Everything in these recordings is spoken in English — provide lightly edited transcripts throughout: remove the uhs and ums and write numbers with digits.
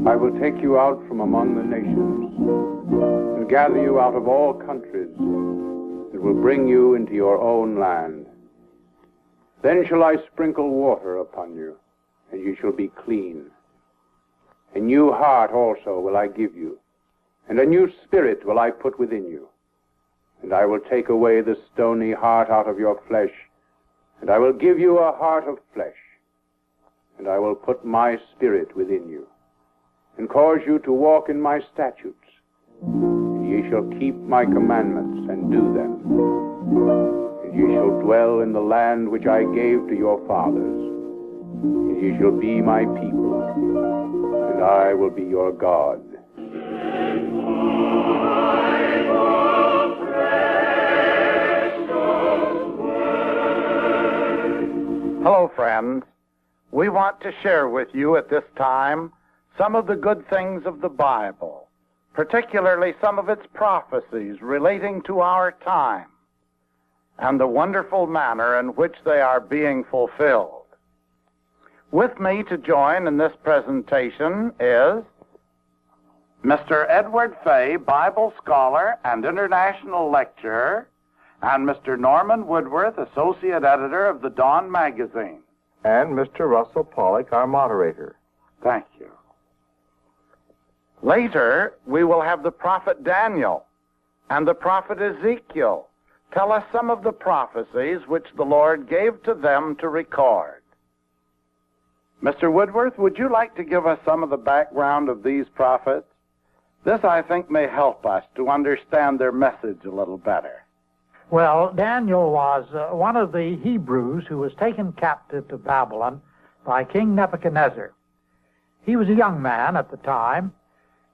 I will take you out from among the nations and gather you out of all countries and will bring you into your own land. Then shall I sprinkle water upon you, and you shall be clean. A new heart also will I give you, and a new spirit will I put within you. And I will take away the stony heart out of your flesh, and I will give you a heart of flesh. And I will put my spirit within you, and cause you to walk in my statutes. And ye shall keep my commandments and do them. And ye shall dwell in the land which I gave to your fathers. And ye shall be my people, and I will be your God. Hello, friends. We want to share with you at this time some of the good things of the Bible, particularly some of its prophecies relating to our time and the wonderful manner in which they are being fulfilled. With me to join in this presentation is Mr. Edward Fay, Bible scholar and international lecturer, and Mr. Norman Woodworth, associate editor of the Dawn magazine. And Mr. Russell Pollock, our moderator. Thank you. Later, we will have the prophet Daniel and the prophet Ezekiel tell us some of the prophecies which the Lord gave to them to record. Mr. Woodworth, would you like to give us some of the background of these prophets? This, I think, may help us to understand their message a little better. Well, Daniel was one of the Hebrews who was taken captive to Babylon by King Nebuchadnezzar. He was a young man at the time.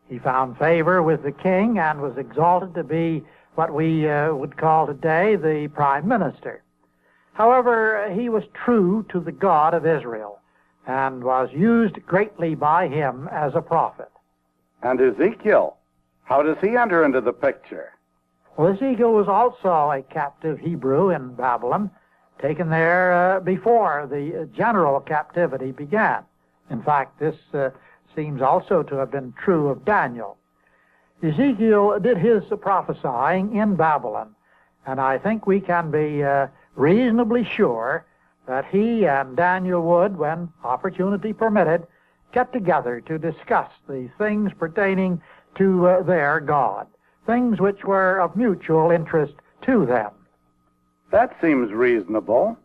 He found favor with the king and was exalted to be what we would call today the prime minister. However, he was true to the God of Israel and was used greatly by him as a prophet. And Ezekiel, how does he enter into the picture? Well, Ezekiel was also a captive Hebrew in Babylon, taken there before the general captivity began. In fact, this seems also to have been true of Daniel. Ezekiel did his prophesying in Babylon, and I think we can be reasonably sure that he and Daniel would, when opportunity permitted, get together to discuss the things pertaining to their God, things which were of mutual interest to them. That seems reasonable.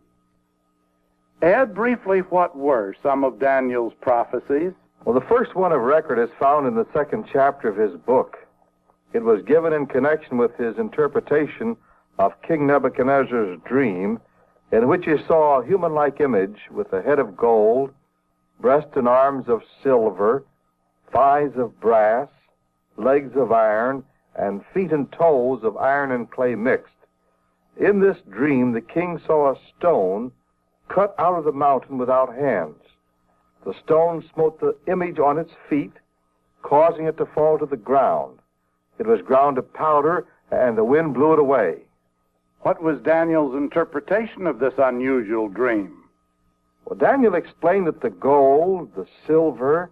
Ed, briefly, what were some of Daniel's prophecies? Well, the first one of record is found in the 2nd chapter of his book. It was given in connection with his interpretation of King Nebuchadnezzar's dream, in which he saw a human-like image with a head of gold, breast and arms of silver, thighs of brass, legs of iron, and feet and toes of iron and clay mixed. In this dream, the king saw a stone cut out of the mountain without hands. The stone smote the image on its feet, causing it to fall to the ground. It was ground to powder, and the wind blew it away. What was Daniel's interpretation of this unusual dream? Well, Daniel explained that the gold, the silver,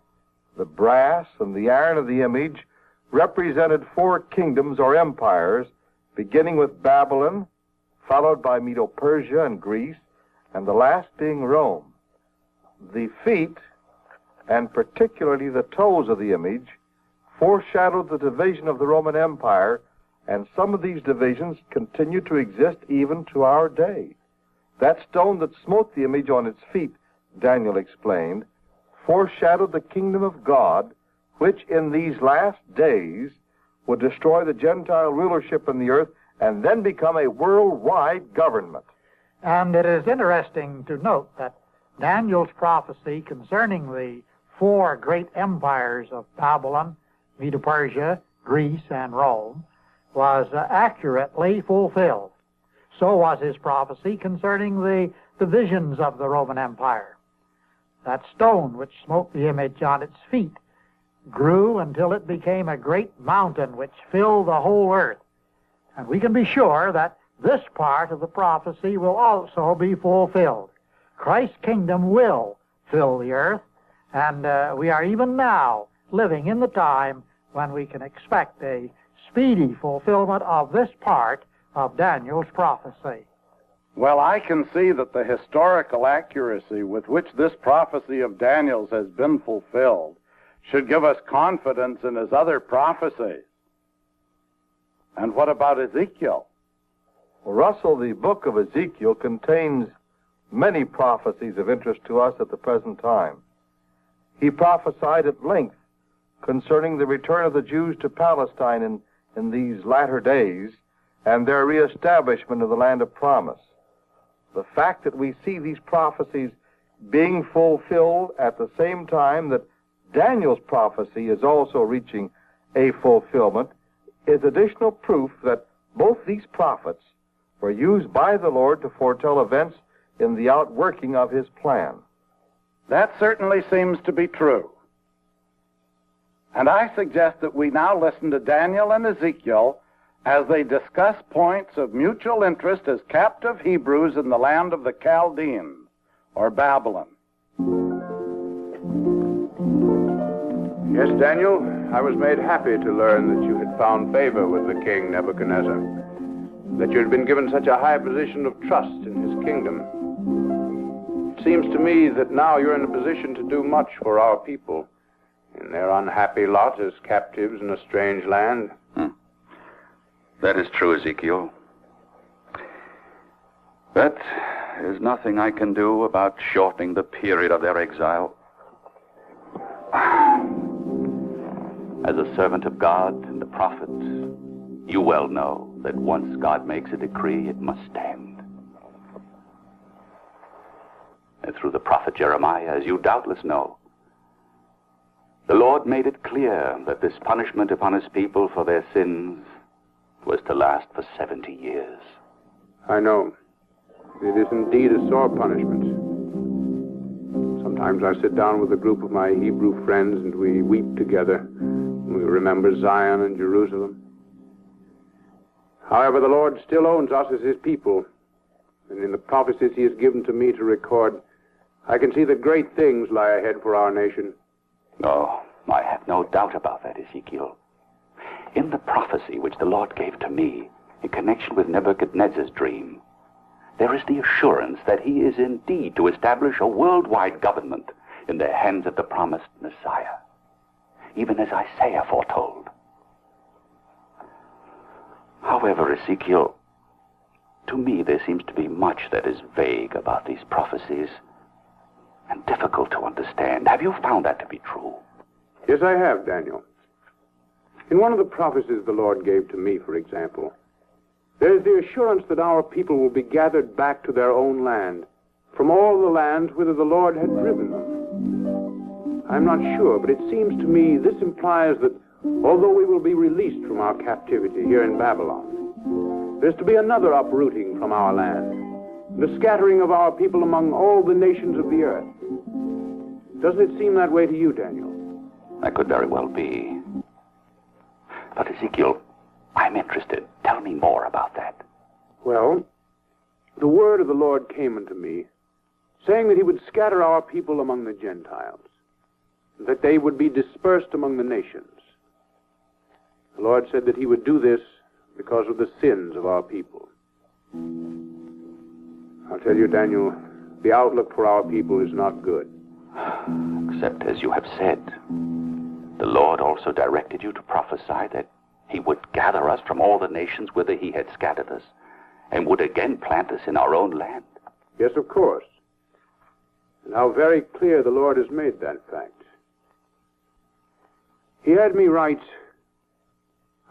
the brass, and the iron of the image represented 4 kingdoms or empires, beginning with Babylon, followed by Medo-Persia and Greece, and the last being Rome. The feet, and particularly the toes of the image, foreshadowed the division of the Roman Empire, and some of these divisions continue to exist even to our day. That stone that smote the image on its feet, Daniel explained, foreshadowed the kingdom of God, which in these last days would destroy the Gentile rulership in the earth and then become a worldwide government. And it is interesting to note that Daniel's prophecy concerning the 4 great empires of Babylon, Medo-Persia, Greece, and Rome was accurately fulfilled. So was his prophecy concerning the divisions of the Roman Empire. That stone which smote the image on its feet grew until it became a great mountain which filled the whole earth. And we can be sure that this part of the prophecy will also be fulfilled. Christ's kingdom will fill the earth, and we are even now living in the time when we can expect a speedy fulfillment of this part of Daniel's prophecy. Well, I can see that the historical accuracy with which this prophecy of Daniel's has been fulfilled should give us confidence in his other prophecies. And what about Ezekiel? Well, Russell, the book of Ezekiel contains many prophecies of interest to us at the present time. He prophesied at length concerning the return of the Jews to Palestine in these latter days and their reestablishment of the land of promise. The fact that we see these prophecies being fulfilled at the same time that Daniel's prophecy is also reaching a fulfillment is additional proof that both these prophets were used by the Lord to foretell events in the outworking of his plan. That certainly seems to be true. And I suggest that we now listen to Daniel and Ezekiel as they discuss points of mutual interest as captive Hebrews in the land of the Chaldeans, or Babylon. Yes, Daniel, I was made happy to learn that you had found favor with the king Nebuchadnezzar, that you had been given such a high position of trust in his kingdom. It seems to me that now you're in a position to do much for our people in their unhappy lot as captives in a strange land. That is true, Ezekiel. But there's nothing I can do about shortening the period of their exile. As a servant of God and a prophet, you well know that once God makes a decree, it must stand. And through the prophet Jeremiah, as you doubtless know, the Lord made it clear that this punishment upon his people for their sins was to last for 70 years. I know. It is indeed a sore punishment. Sometimes I sit down with a group of my Hebrew friends and we weep together. We remember Zion and Jerusalem. However, the Lord still owns us as his people. And in the prophecies he has given to me to record, I can see that great things lie ahead for our nation. Oh, I have no doubt about that, Ezekiel. In the prophecy which the Lord gave to me in connection with Nebuchadnezzar's dream, there is the assurance that he is indeed to establish a worldwide government in the hands of the promised Messiah, even as Isaiah foretold. However, Ezekiel, to me there seems to be much that is vague about these prophecies and difficult to understand. Have you found that to be true? Yes, I have, Daniel. In one of the prophecies the Lord gave to me, for example, there is the assurance that our people will be gathered back to their own land, from all the lands whither the Lord had driven them. I'm not sure, but it seems to me this implies that although we will be released from our captivity here in Babylon, there's to be another uprooting from our land, the scattering of our people among all the nations of the earth. Doesn't it seem that way to you, Daniel? That could very well be. But Ezekiel, I'm interested. Tell me more about that. Well, the word of the Lord came unto me, saying that he would scatter our people among the Gentiles, that they would be dispersed among the nations. The Lord said that he would do this because of the sins of our people. I'll tell you, Daniel, the outlook for our people is not good. Except, as you have said, the Lord also directed you to prophesy that he would gather us from all the nations whither he had scattered us, and would again plant us in our own land. Yes, of course. And how very clear the Lord has made that fact. He had me write,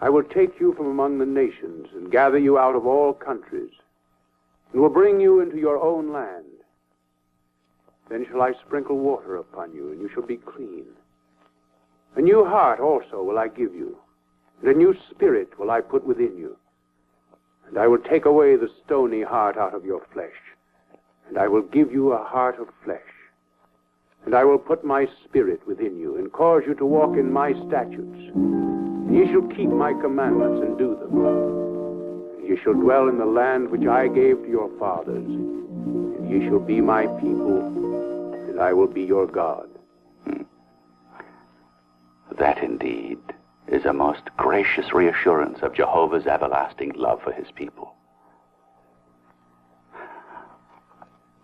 I will take you from among the nations and gather you out of all countries, and will bring you into your own land. Then shall I sprinkle water upon you, and you shall be clean. A new heart also will I give you, and a new spirit will I put within you. And I will take away the stony heart out of your flesh, and I will give you a heart of flesh. And I will put my spirit within you, and cause you to walk in my statutes. And ye shall keep my commandments and do them. And ye shall dwell in the land which I gave to your fathers. And ye shall be my people, and I will be your God. That indeed is a most gracious reassurance of Jehovah's everlasting love for his people.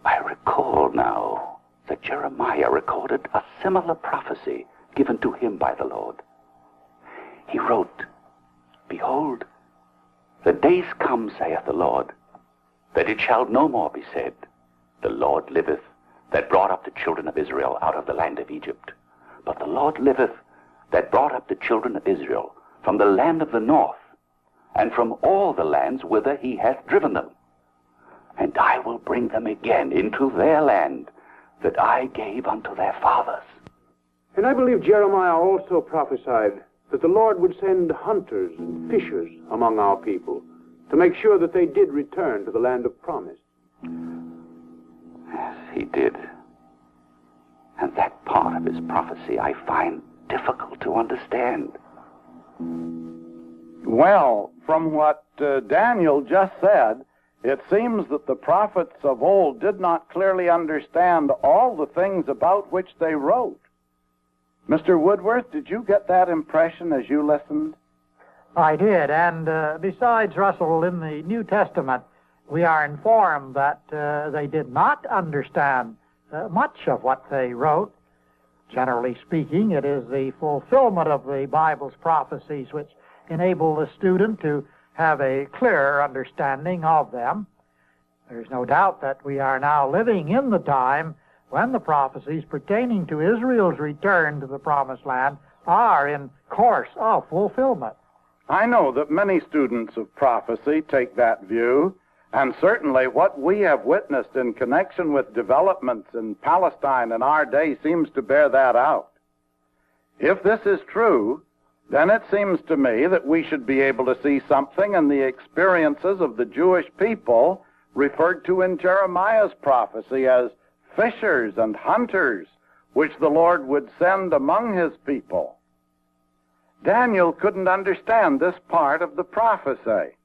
I recall now that Jeremiah recorded a similar prophecy given to him by the Lord. He wrote, "Behold, the days come, saith the Lord, that it shall no more be said, The Lord liveth, that brought up the children of Israel out of the land of Egypt. But the Lord liveth, that brought up the children of Israel from the land of the north, and from all the lands whither he hath driven them. And I will bring them again into their land, that I gave unto their fathers." And I believe Jeremiah also prophesied that the Lord would send hunters and fishers among our people to make sure that they did return to the land of promise. Yes, he did. And that part of his prophecy I find difficult to understand. Well, from what Daniel just said, it seems that the prophets of old did not clearly understand all the things about which they wrote. Mr. Woodworth, did you get that impression as you listened? I did, and besides, Russell, in the New Testament, we are informed that they did not understand much of what they wrote. Generally speaking, it is the fulfillment of the Bible's prophecies which enable the student to have a clearer understanding of them. There's no doubt that we are now living in the time when the prophecies pertaining to Israel's return to the Promised Land are in course of fulfillment. I know that many students of prophecy take that view, and certainly what we have witnessed in connection with developments in Palestine in our day seems to bear that out. If this is true, then it seems to me that we should be able to see something in the experiences of the Jewish people referred to in Jeremiah's prophecy as fishers and hunters, which the Lord would send among his people. Daniel couldn't understand this part of the prophecy.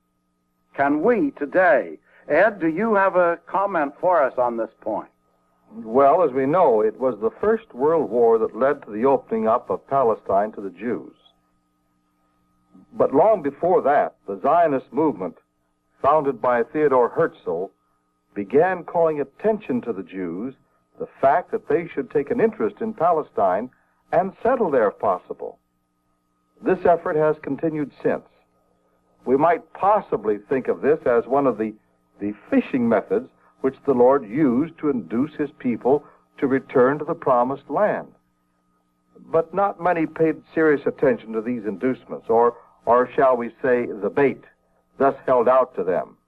Can we today? Ed, do you have a comment for us on this point? Well, as we know, it was the First World War that led to the opening up of Palestine to the Jews. But long before that, the Zionist movement, founded by Theodor Herzl, began calling attention to the Jews, the fact that they should take an interest in Palestine and settle there if possible. This effort has continued since. We might possibly think of this as one of the fishing methods which the Lord used to induce his people to return to the Promised Land. But not many paid serious attention to these inducements, or shall we say, the bait, thus held out to them.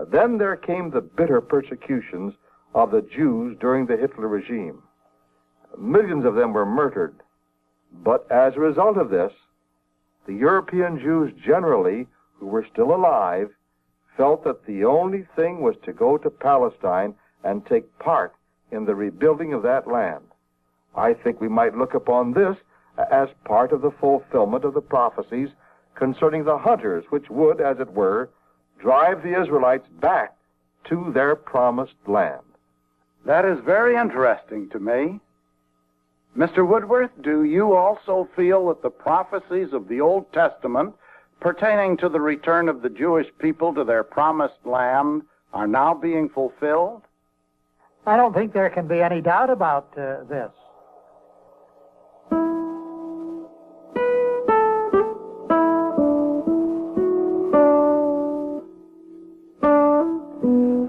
Then there came the bitter persecutions of the Jews during the Hitler regime. Millions of them were murdered. But as a result of this, the European Jews generally, who were still alive, felt that the only thing was to go to Palestine and take part in the rebuilding of that land. I think we might look upon this as part of the fulfillment of the prophecies concerning the hunters, which would, as it were, drive the Israelites back to their promised land. That is very interesting to me. Mr. Woodworth, do you also feel that the prophecies of the Old Testament pertaining to the return of the Jewish people to their promised land are now being fulfilled? I don't think there can be any doubt about this.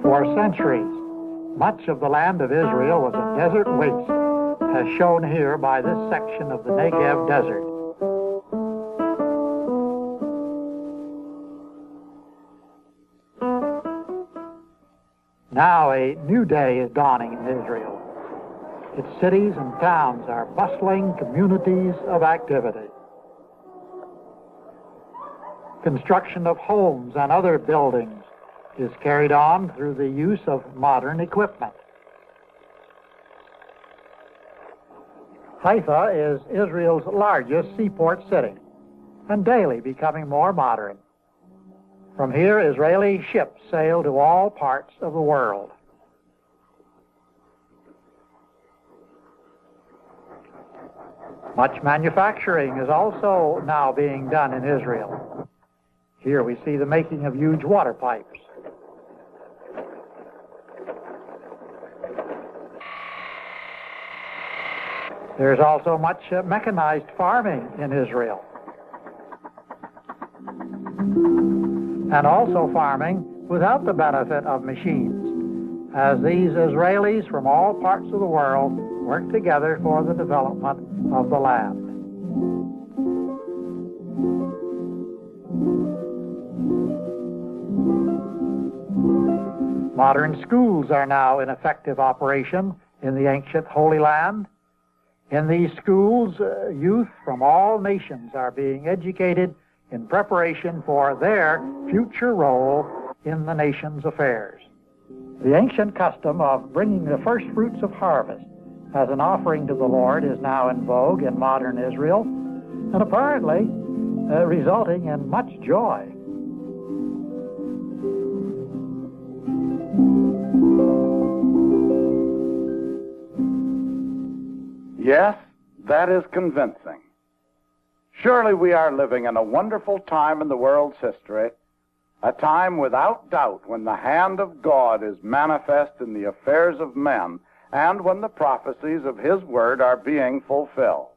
For centuries, much of the land of Israel was a desert waste, as shown here by this section of the Negev desert. Now a new day is dawning in Israel. Its cities and towns are bustling communities of activity. Construction of homes and other buildings is carried on through the use of modern equipment. Haifa is Israel's largest seaport city, and daily becoming more modern. From here, Israeli ships sail to all parts of the world. Much manufacturing is also now being done in Israel. Here we see the making of huge water pipes. There's also much mechanized farming in Israel. And also farming without the benefit of machines, as these Israelis from all parts of the world work together for the development of the land. Modern schools are now in effective operation in the ancient Holy Land. In these schools, youth from all nations are being educated in preparation for their future role in the nation's affairs. The ancient custom of bringing the first fruits of harvest as an offering to the Lord is now in vogue in modern Israel, and apparently resulting in much joy. Yes, that is convincing. Surely we are living in a wonderful time in the world's history, a time without doubt when the hand of God is manifest in the affairs of men and when the prophecies of His Word are being fulfilled.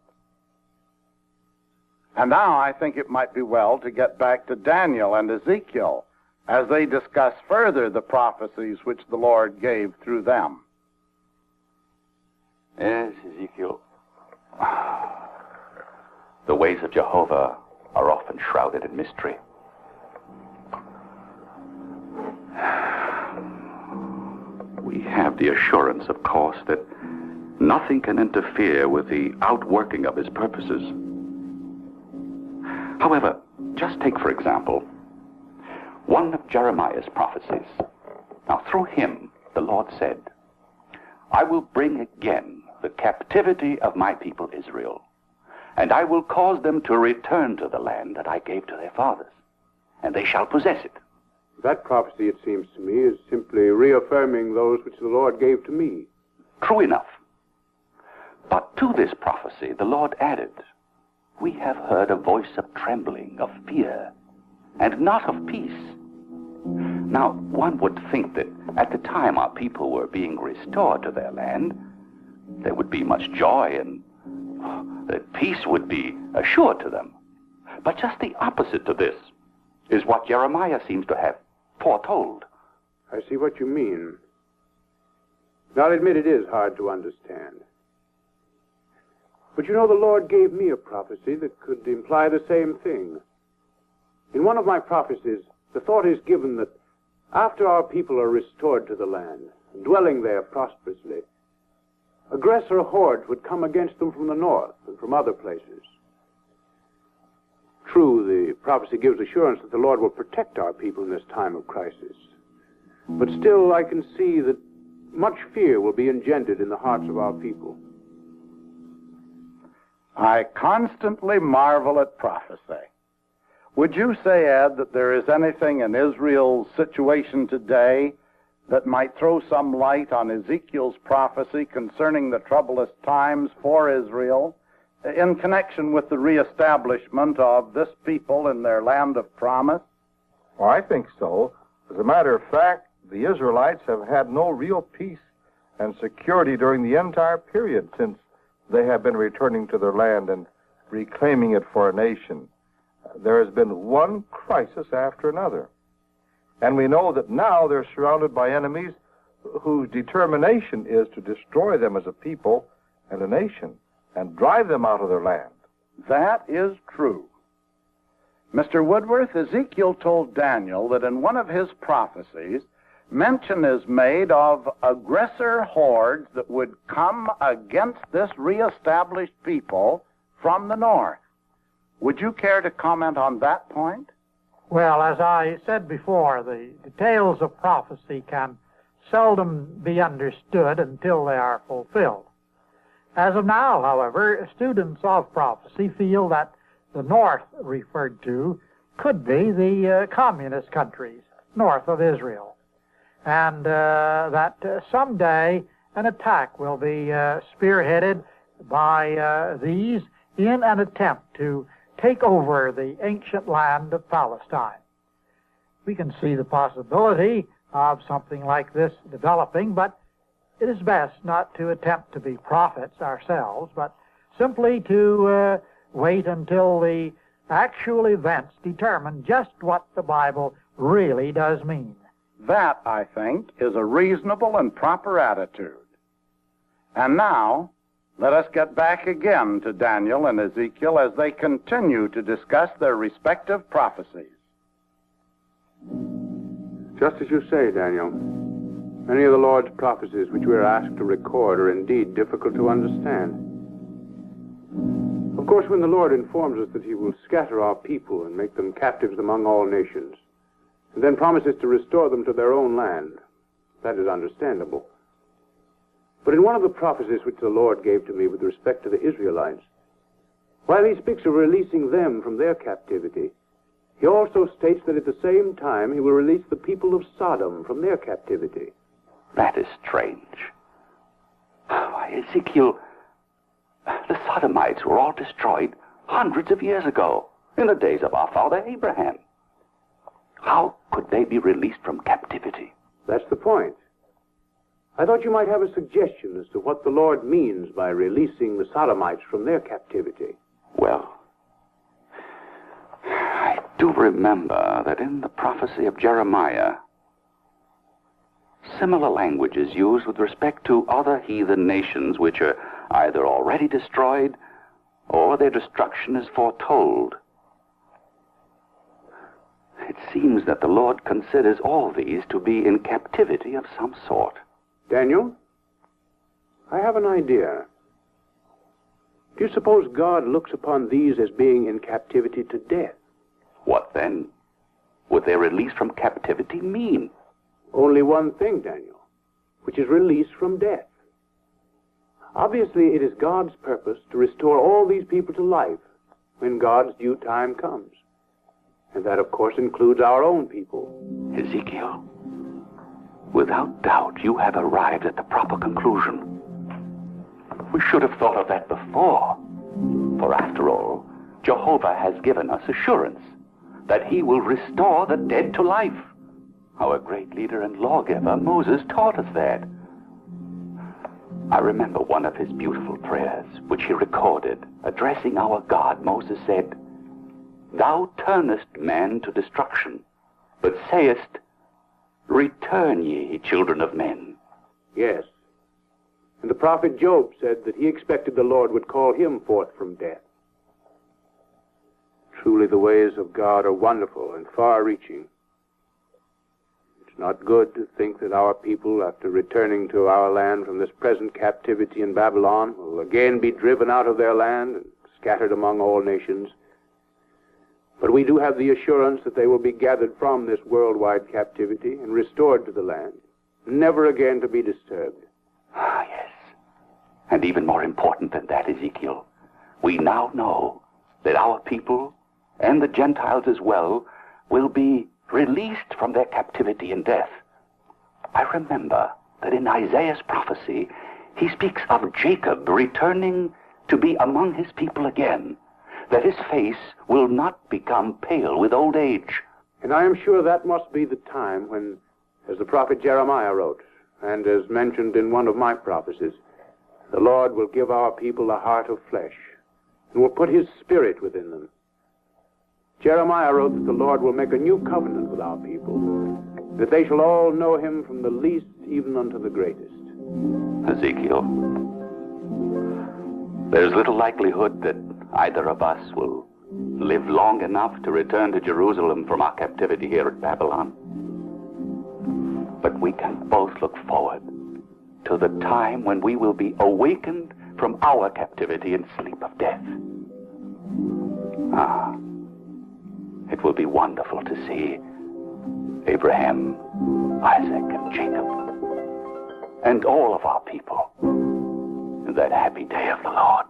And now I think it might be well to get back to Daniel and Ezekiel as they discuss further the prophecies which the Lord gave through them. Yes, Ezekiel. The ways of Jehovah are often shrouded in mystery. We have the assurance, of course, that nothing can interfere with the outworking of His purposes. However, just take, for example, one of Jeremiah's prophecies. Now, through him, the Lord said, I will bring again the captivity of my people Israel, and I will cause them to return to the land that I gave to their fathers, and they shall possess it. That prophecy, it seems to me, is simply reaffirming those which the Lord gave to me. True enough. But to this prophecy, the Lord added, we have heard a voice of trembling, of fear, and not of peace. Now, one would think that at the time our people were being restored to their land, there would be much joy and that peace would be assured to them. But just the opposite to this is what Jeremiah seems to have foretold. I see what you mean. Now, I'll admit it is hard to understand. But you know, the Lord gave me a prophecy that could imply the same thing. In one of my prophecies, the thought is given that after our people are restored to the land, dwelling there prosperously, aggressor hordes would come against them from the north and from other places. True, the prophecy gives assurance that the Lord will protect our people in this time of crisis. But still, I can see that much fear will be engendered in the hearts of our people. I constantly marvel at prophecy. Would you say, Ed, that there is anything in Israel's situation today that might throw some light on Ezekiel's prophecy concerning the troublous times for Israel in connection with the reestablishment of this people in their land of promise? Well, I think so. As a matter of fact, the Israelites have had no real peace and security during the entire period since they have been returning to their land and reclaiming it for a nation. There has been one crisis after another. And we know that now they're surrounded by enemies whose determination is to destroy them as a people and a nation and drive them out of their land. That is true. Mr. Woodworth, Ezekiel told Daniel that in one of his prophecies, mention is made of aggressor hordes that would come against this reestablished people from the north. Would you care to comment on that point? Well, as I said before, the details of prophecy can seldom be understood until they are fulfilled. As of now, however, students of prophecy feel that the north referred to could be the communist countries north of Israel, and that someday an attack will be spearheaded by these in an attempt to take over the ancient land of Palestine. We can see the possibility of something like this developing, but it is best not to attempt to be prophets ourselves, but simply to wait until the actual events determine just what the Bible really does mean. That, I think, is a reasonable and proper attitude. And now, let us get back again to Daniel and Ezekiel as they continue to discuss their respective prophecies. Just as you say, Daniel, many of the Lord's prophecies which we are asked to record are indeed difficult to understand. Of course, when the Lord informs us that he will scatter our people and make them captives among all nations, and then promises to restore them to their own land, that is understandable. But in one of the prophecies which the Lord gave to me with respect to the Israelites, while he speaks of releasing them from their captivity, he also states that at the same time he will release the people of Sodom from their captivity. That is strange. Why, Ezekiel, the Sodomites were all destroyed hundreds of years ago, in the days of our father Abraham. How could they be released from captivity? That's the point. I thought you might have a suggestion as to what the Lord means by releasing the Sodomites from their captivity. Well, I do remember that in the prophecy of Jeremiah, similar language is used with respect to other heathen nations which are either already destroyed or their destruction is foretold. It seems that the Lord considers all these to be in captivity of some sort. Daniel, I have an idea. Do you suppose God looks upon these as being in captivity to death? What then would their release from captivity mean? Only one thing, Daniel, which is release from death. Obviously, it is God's purpose to restore all these people to life when God's due time comes. And that, of course, includes our own people. Ezekiel, without doubt, you have arrived at the proper conclusion. We should have thought of that before. For after all, Jehovah has given us assurance that he will restore the dead to life. Our great leader and lawgiver, Moses, taught us that. I remember one of his beautiful prayers, which he recorded. Addressing our God, Moses said, "Thou turnest man to destruction, but sayest, Return ye, children of men." Yes. And the prophet Job said that he expected the Lord would call him forth from death. Truly the ways of God are wonderful and far-reaching. It's not good to think that our people, after returning to our land from this present captivity in Babylon, will again be driven out of their land and scattered among all nations. But we do have the assurance that they will be gathered from this worldwide captivity and restored to the land, never again to be disturbed. Ah, yes. And even more important than that, Ezekiel, we now know that our people, and the Gentiles as well, will be released from their captivity and death. I remember that in Isaiah's prophecy, he speaks of Jacob returning to be among his people again, that his face will not become pale with old age. And I am sure that must be the time when, as the prophet Jeremiah wrote, and as mentioned in one of my prophecies, the Lord will give our people a heart of flesh, and will put his spirit within them. Jeremiah wrote that the Lord will make a new covenant with our people, that they shall all know him from the least even unto the greatest. Ezekiel, there's little likelihood that either of us will live long enough to return to Jerusalem from our captivity here at Babylon. But we can both look forward to the time when we will be awakened from our captivity and sleep of death. Ah, it will be wonderful to see Abraham, Isaac, and Jacob, and all of our people in that happy day of the Lord.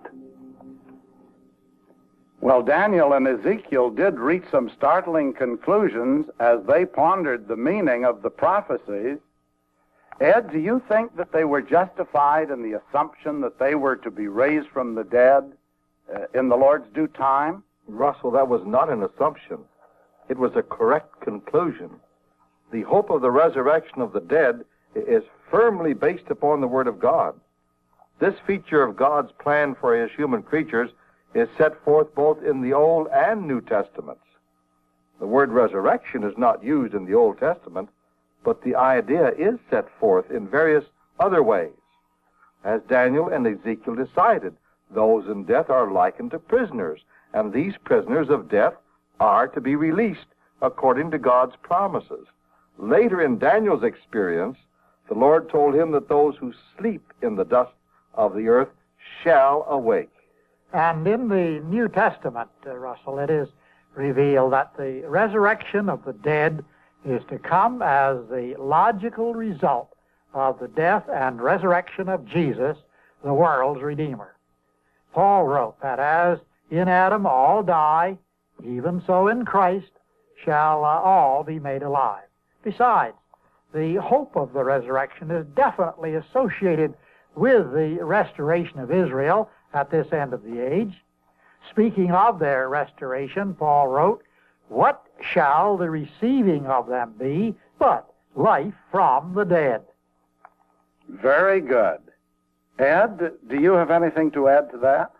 Well, Daniel and Ezekiel did reach some startling conclusions as they pondered the meaning of the prophecies. Ed, do you think that they were justified in the assumption that they were to be raised from the dead in the Lord's due time? Russell, that was not an assumption. It was a correct conclusion. The hope of the resurrection of the dead is firmly based upon the Word of God. This feature of God's plan for His human creatures is set forth both in the Old and New Testaments. The word resurrection is not used in the Old Testament, but the idea is set forth in various other ways. As Daniel and Ezekiel decided, those in death are likened to prisoners, and these prisoners of death are to be released according to God's promises. Later in Daniel's experience, the Lord told him that those who sleep in the dust of the earth shall awake. And in the New Testament, Russell, it is revealed that the resurrection of the dead is to come as the logical result of the death and resurrection of Jesus, the world's Redeemer. Paul wrote that as in Adam all die, even so in Christ shall all be made alive. Besides, the hope of the resurrection is definitely associated with the restoration of Israel at this end of the age. Speaking of their restoration, Paul wrote, "What shall the receiving of them be but life from the dead?" Very good. Ed, do you have anything to add to that?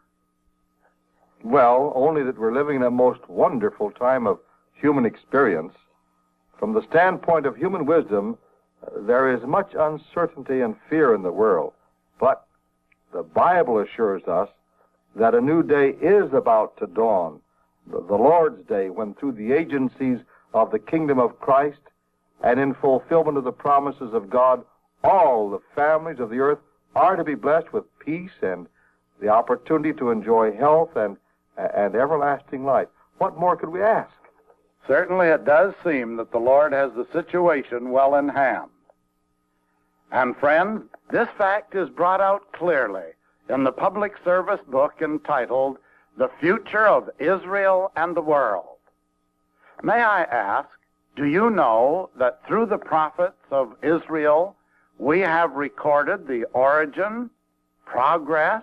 Well, only that we're living in a most wonderful time of human experience. From the standpoint of human wisdom, there is much uncertainty and fear in the world. But the Bible assures us that a new day is about to dawn, the Lord's day, when through the agencies of the kingdom of Christ and in fulfillment of the promises of God, all the families of the earth are to be blessed with peace and the opportunity to enjoy health and everlasting life. What more could we ask? Certainly it does seem that the Lord has the situation well in hand. And friends, this fact is brought out clearly in the public service book entitled The Future of Israel and the World. May I ask, do you know that through the prophets of Israel, we have recorded the origin, progress,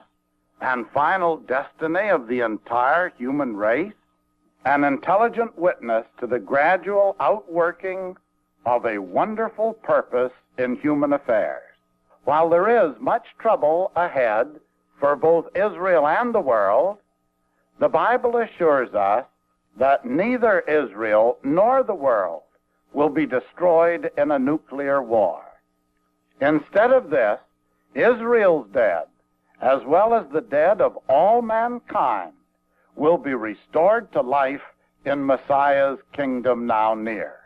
and final destiny of the entire human race? An intelligent witness to the gradual outworking of a wonderful purpose in human affairs. While there is much trouble ahead for both Israel and the world, the Bible assures us that neither Israel nor the world will be destroyed in a nuclear war. Instead of this, Israel's dead, as well as the dead of all mankind, will be restored to life in Messiah's kingdom now near.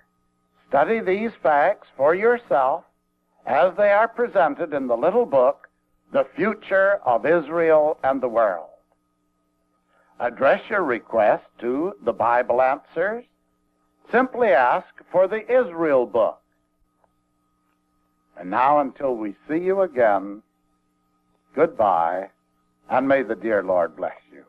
Study these facts for yourself as they are presented in the little book, The Future of Israel and the World. Address your request to the Bible Answers. Simply ask for the Israel book. And now, until we see you again, goodbye, and may the dear Lord bless you.